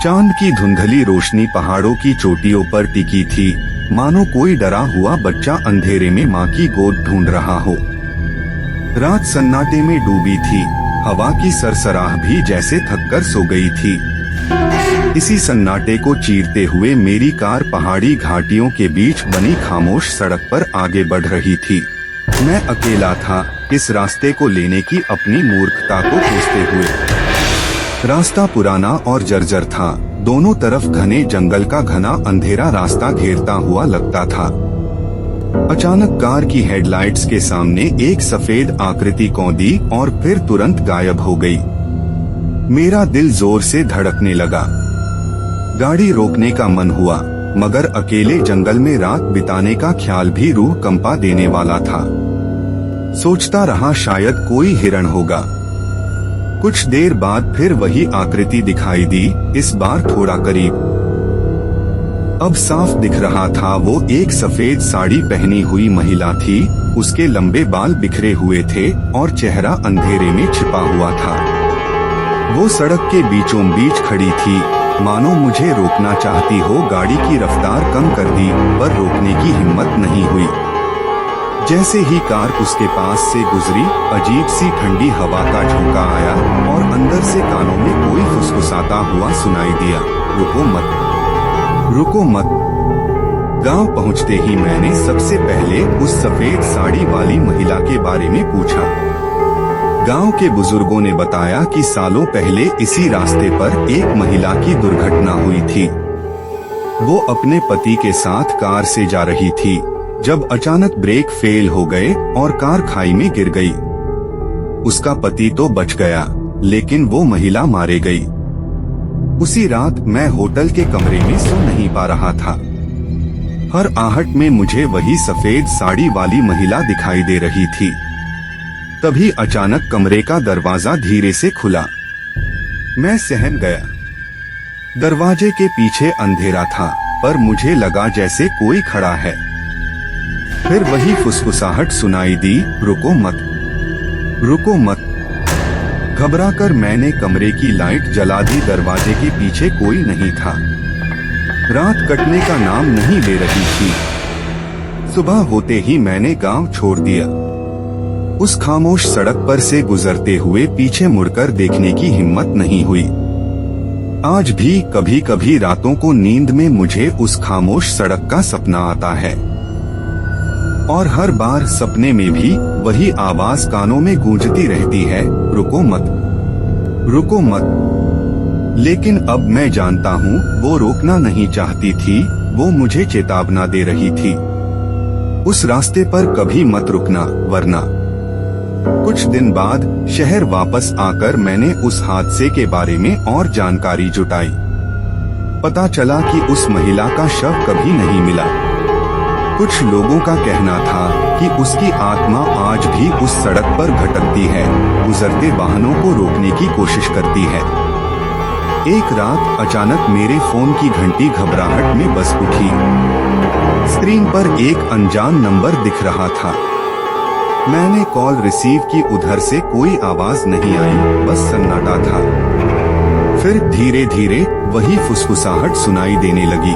चांद की धुंधली रोशनी पहाड़ों की चोटियों पर टिकी थी, मानो कोई डरा हुआ बच्चा अंधेरे में माँ की गोद ढूंढ रहा हो। रात सन्नाटे में डूबी थी, हवा की सरसराह भी जैसे थककर सो गई थी। इसी सन्नाटे को चीरते हुए मेरी कार पहाड़ी घाटियों के बीच बनी खामोश सड़क पर आगे बढ़ रही थी। मैं अकेला था, इस रास्ते को लेने की अपनी मूर्खता को कोसते हुए। रास्ता पुराना और जर्जर था, दोनों तरफ घने जंगल का घना अंधेरा रास्ता घेरता हुआ लगता था। अचानक कार की हेडलाइट्स के सामने एक सफेद आकृति कौंधी और फिर तुरंत गायब हो गई। मेरा दिल जोर से धड़कने लगा। गाड़ी रोकने का मन हुआ, मगर अकेले जंगल में रात बिताने का ख्याल भी रूह कंपा देने वाला था। सोचता रहा शायद कोई हिरण होगा। कुछ देर बाद फिर वही आकृति दिखाई दी, इस बार थोड़ा करीब। अब साफ दिख रहा था वो एक सफेद साड़ी पहनी हुई महिला थी। उसके लंबे बाल बिखरे हुए थे और चेहरा अंधेरे में छिपा हुआ था। वो सड़क के बीचों बीच खड़ी थी, मानो मुझे रोकना चाहती हो। गाड़ी की रफ्तार कम कर दी, पर रोकने की हिम्मत नहीं हुई। जैसे ही कार उसके पास से गुजरी, अजीब सी ठंडी हवा का झोंका आया और अंदर से कानों में कोई फुसफुसाता हुआ सुनाई दिया, रुको मत, रुको मत। गांव पहुंचते ही मैंने सबसे पहले उस सफेद साड़ी वाली महिला के बारे में पूछा। गांव के बुजुर्गों ने बताया कि सालों पहले इसी रास्ते पर एक महिला की दुर्घटना हुई थी। वो अपने पति के साथ कार से जा रही थी, जब अचानक ब्रेक फेल हो गए और कार खाई में गिर गई। उसका पति तो बच गया, लेकिन वो महिला मारे गई। उसी रात मैं होटल के कमरे में सो नहीं पा रहा था। हर आहट में मुझे वही सफेद साड़ी वाली महिला दिखाई दे रही थी। तभी अचानक कमरे का दरवाजा धीरे से खुला। मैं सहम गया। दरवाजे के पीछे अंधेरा था, पर मुझे लगा जैसे कोई खड़ा है। फिर वही फुसफुसाहट सुनाई दी, रुको मत, रुको मत। घबराकर मैंने कमरे की लाइट जला दी। दरवाजे के पीछे कोई नहीं था। रात कटने का नाम नहीं ले रही थी। सुबह होते ही मैंने गांव छोड़ दिया। उस खामोश सड़क पर से गुजरते हुए पीछे मुड़कर देखने की हिम्मत नहीं हुई। आज भी कभी कभी रातों को नींद में मुझे उस खामोश सड़क का सपना आता है, और हर बार सपने में भी वही आवाज कानों में गूंजती रहती है, रुको मत, रुको मत। लेकिन अब मैं जानता हूँ वो रोकना नहीं चाहती थी, वो मुझे चेतावनी दे रही थी, उस रास्ते पर कभी मत रुकना, वरना। कुछ दिन बाद शहर वापस आकर मैंने उस हादसे के बारे में और जानकारी जुटाई। पता चला कि उस महिला का शव कभी नहीं मिला। कुछ लोगों का कहना था कि उसकी आत्मा आज भी उस सड़क पर भटकती है, गुजरते वाहनों को रोकने की कोशिश करती है। एक रात अचानक मेरे फोन की घंटी घबराहट में बज उठी। स्क्रीन पर एक अनजान नंबर दिख रहा था। मैंने कॉल रिसीव की, उधर से कोई आवाज नहीं आई, बस सन्नाटा था। फिर धीरे धीरे वही फुसफुसाहट सुनाई देने लगी,